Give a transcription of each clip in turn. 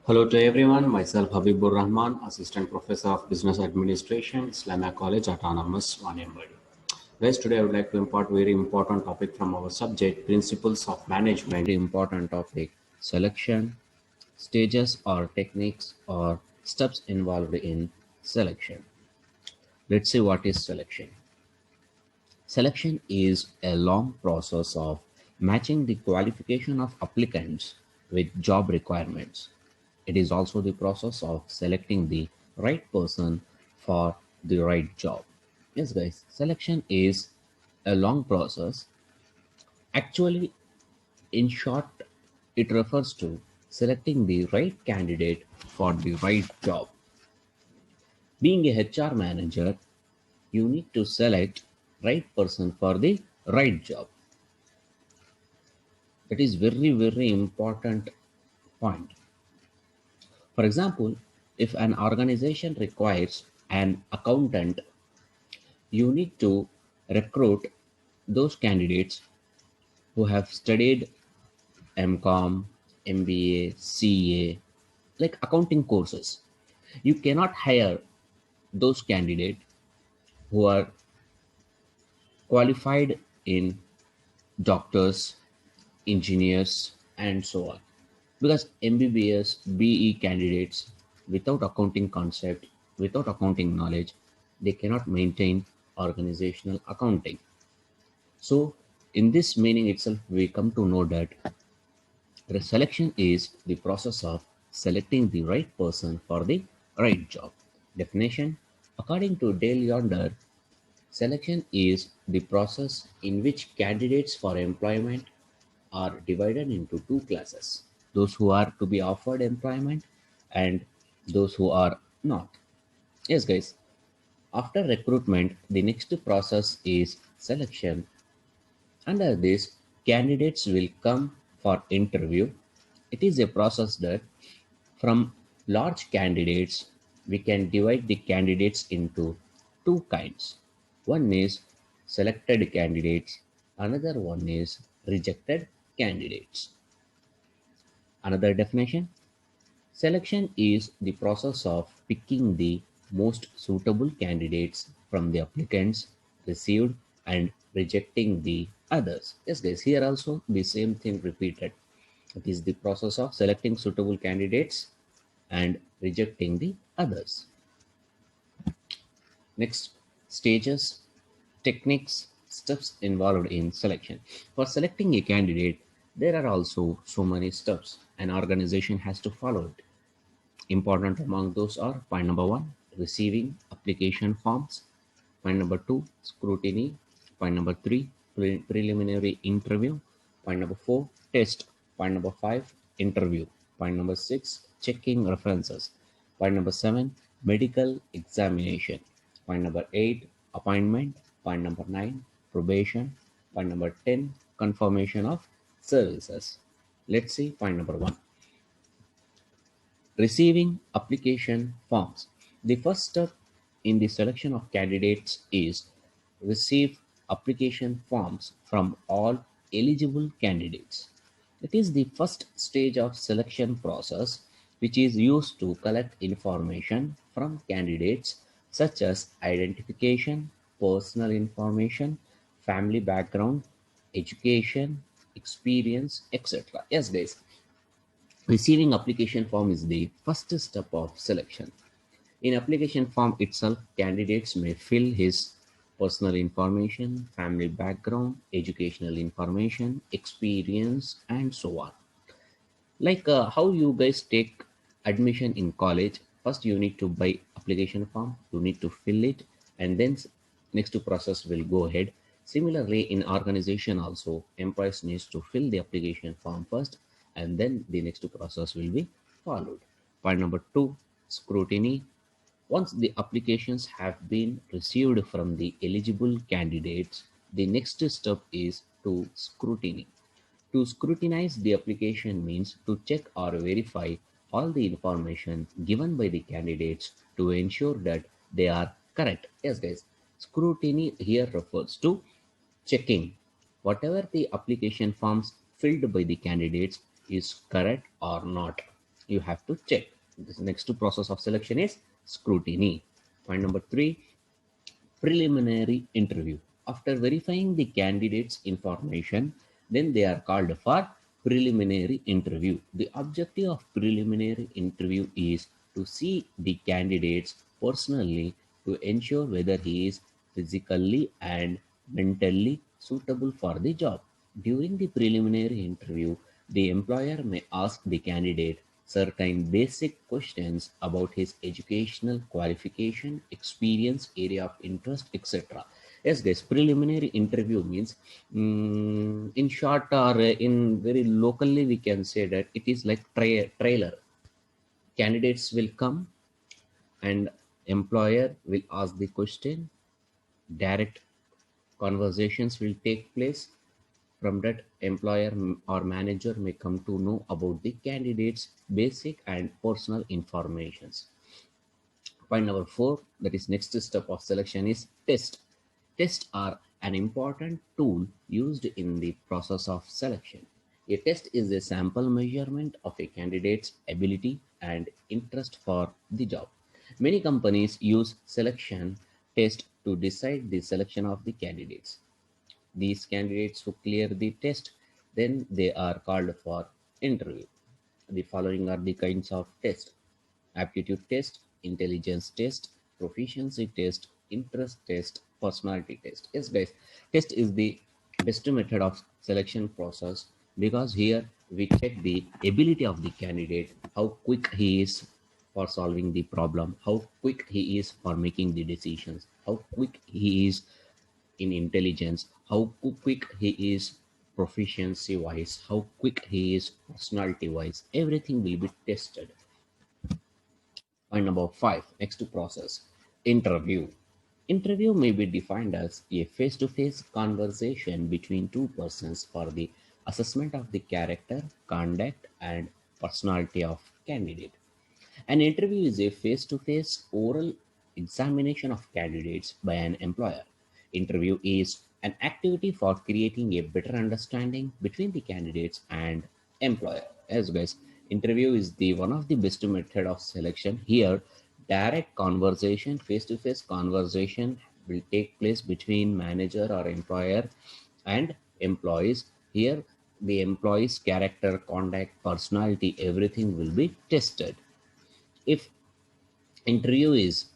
Hello to everyone. Myself Habeebur Rahman, Assistant Professor of Business Administration, Islamia College, Autonomous, Wanembadi. Guys, today I would like to impart very important topic from our subject, Principles of Management. Very important topic, selection, stages or techniques or steps involved in selection. Let's see what is selection. Selection is a long process of matching the qualification of applicants with job requirements. It is also the process of selecting the right person for the right job. Yes, guys, selection is a long process. Actually, in short, it refers to selecting the right candidate for the right job. Being a HR manager, you need to select right person for the right job. That is very important point. For example, if an organization requires an accountant, you need to recruit those candidates who have studied MCOM, MBA, CA, like accounting courses. You cannot hire those candidates who are qualified in doctors, engineers, and so on. Because MBBS, BE candidates without accounting concept, without accounting knowledge, they cannot maintain organizational accounting. So, in this meaning itself, we come to know that the selection is the process of selecting the right person for the right job. Definition: according to Dale Yonder, selection is the process in which candidates for employment are divided into two classes: those who are to be offered employment and those who are not. Yes, guys. After recruitment, the next process is selection. Under this, candidates will come for interview. It is a process that from large candidates, we can divide the candidates into two kinds. One is selected candidates, another one is rejected candidates. Another definition: selection is the process of picking the most suitable candidates from the applicants received and rejecting the others. Yes, guys, here also the same thing repeated. It is the process of selecting suitable candidates and rejecting the others. Next, stages, techniques, steps involved in selection. For selecting a candidate, there are also so many steps an organization has to follow it. Important among those are: point number one, receiving application forms; point number two, scrutiny; point number three, preliminary interview; point number four, test; point number five, interview; point number six, checking references; point number seven, medical examination; point number eight, appointment; point number nine, probation; point number 10, confirmation of services. Let's see point number one. Receiving application forms. The first step in the selection of candidates is receive application forms from all eligible candidates. It is the first stage of selection process which is used to collect information from candidates such as identification, personal information, family background, education, experience, etc. Yes, guys. Receiving application form is the first step of selection. In application form itself, candidates may fill his personal information, family background, educational information, experience, and so on. Like how you guys take admission in college, first you need to buy application form, you need to fill it, and then next to process will go ahead. Similarly, in organization also, employees needs to fill the application form first, and then the next process will be followed. Point number two, scrutiny. Once the applications have been received from the eligible candidates, the next step is to scrutiny. To scrutinize the application means to check or verify all the information given by the candidates to ensure that they are correct. Yes, guys. Scrutiny here refers to checking whatever the application forms filled by the candidates is correct or not. You have to check. The next process of selection is scrutiny. Point number three, preliminary interview. After verifying the candidate's information, then they are called for preliminary interview. The objective of preliminary interview is to see the candidates personally to ensure whether he is physically and mentally suitable for the job. During the preliminary interview, the employer may ask the candidate certain basic questions about his educational qualification, experience, area of interest, etc. Yes, guys, preliminary interview means, in short or in very locally, we can say that it is like trailer. Candidates will come and employer will ask the question, direct conversations will take place. From that, employer or manager may come to know about the candidate's basic and personal informations. Point number four, that is next step of selection, is test. Tests are an important tool used in the process of selection. A test is a sample measurement of a candidate's ability and interest for the job. Many companies use selection tests to decide the selection of the candidates. These candidates who clear the test, then they are called for interview. The following are the kinds of tests: aptitude test, intelligence test, proficiency test, interest test, personality test. Yes, guys, test is the best method of selection process because here we check the ability of the candidate, how quick he is for solving the problem, how quick he is for making the decisions, how quick he is in intelligence, how quick he is proficiency wise, how quick he is personality wise. Everything will be tested. Point number five, next process, interview. Interview may be defined as a face-to-face conversation between two persons for the assessment of the character, conduct, and personality of candidate. An interview is a face-to-face oral examination of candidates by an employer. Interview is an activity for creating a better understanding between the candidates and employer. As guys, interview is the one of the best method of selection. Here, direct conversation, face-to-face conversation will take place between manager or employer and employees. Here, the employee's character, conduct, personality, everything will be tested. If interview is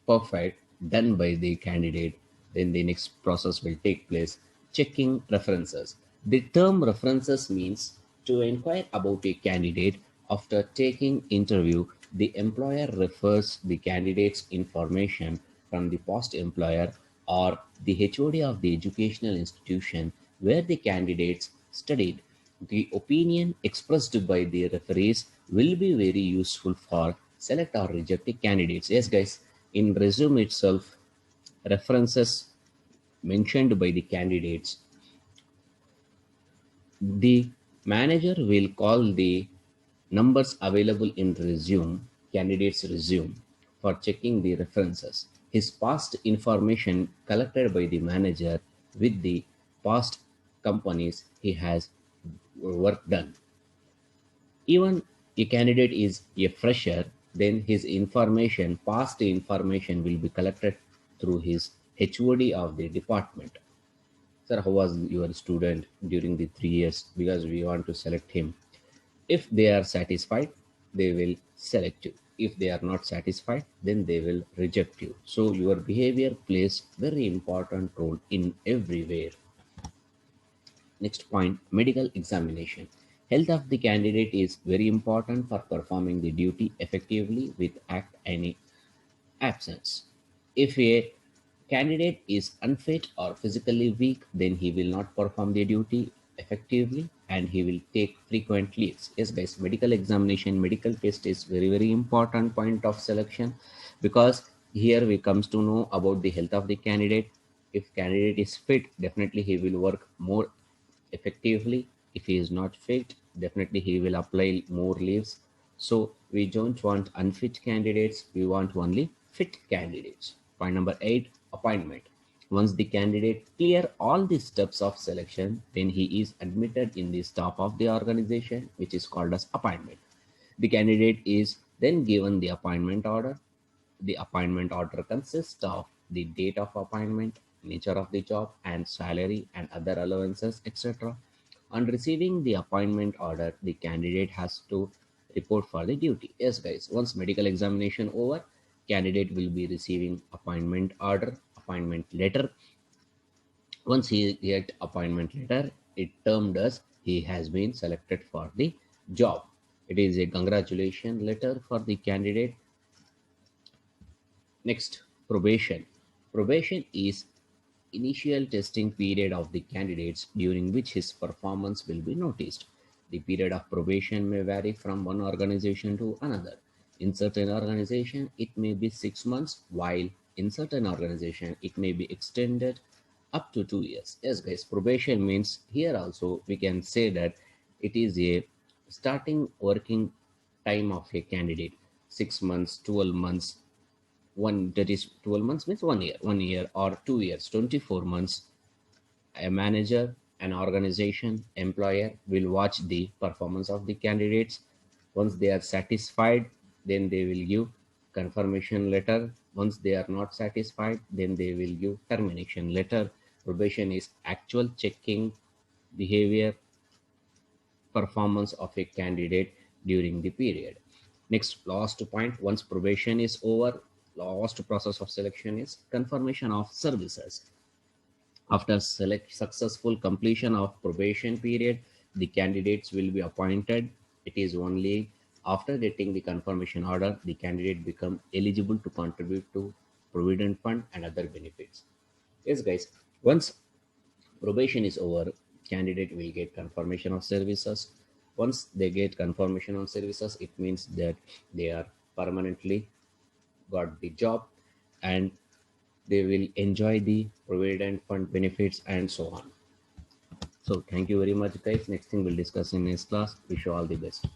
perfect done by the candidate, then the next process will take place, checking references. The term references means to inquire about a candidate. After taking interview, the employer refers the candidate's information from the past employer or the HOD of the educational institution where the candidates studied. The opinion expressed by the referees will be very useful for select or reject candidates. Yes, guys, in resume itself, references mentioned by the candidates, the manager will call the numbers available in resume, candidate's resume, for checking the references. His past information collected by the manager with the past companies he has work done. Even a candidate is a fresher, then his information, past information, will be collected through his HOD of the department. Sir, how was your student during the 3 years? Because we want to select him. If they are satisfied, they will select you. If they are not satisfied, then they will reject you. So your behavior plays very important role in everywhere. Next point, medical examination. Health of the candidate is very important for performing the duty effectively with act any absence. If a candidate is unfit or physically weak, then he will not perform the duty effectively and he will take frequent leaves. Yes, guys, medical examination, medical test is very, very important point of selection because here we comes to know about the health of the candidate. If candidate is fit, definitely he will work more effectively. If he is not fit, definitely he will apply more leaves. So we don't want unfit candidates, we want only fit candidates. Point number eight, appointment. Once the candidate clear all the steps of selection, then he is admitted in the staff of the organization, which is called as appointment. The candidate is then given the appointment order. The appointment order consists of the date of appointment, nature of the job, and salary and other allowances, etc. On receiving the appointment order, the candidate has to report for the duty. Yes, guys, once medical examination over, candidate will be receiving appointment order, appointment letter. Once he get appointment letter, it termed as he has been selected for the job. It is a congratulation letter for the candidate. Next, probation. Probation is initial testing period of the candidates during which his performance will be noticed. The period of probation may vary from one organization to another. In certain organization, it may be 6 months, while in certain organization, it may be extended up to 2 years. Yes, guys, probation means here also we can say that it is a starting working time of a candidate. 6 months, 12 months, one that is 12 months means 1 year or 2 years, 24 months. A manager, an organization, employer will watch the performance of the candidates. Once they are satisfied, then they will give confirmation letter. Once they are not satisfied, then they will give termination letter. Probation is actual checking behavior, performance of a candidate during the period. Next, last point, once probation is over, last process of selection is confirmation of services. After successful completion of probation period, the candidates will be appointed. It is only after getting the confirmation order, the candidate become eligible to contribute to provident fund and other benefits. Yes, guys. Once probation is over, candidate will get confirmation of services. Once they get confirmation on services, it means that they are permanently got the job, and they will enjoy the provident fund benefits and so on. So thank you very much, guys. Next thing we'll discuss in next class. Wish you all the best.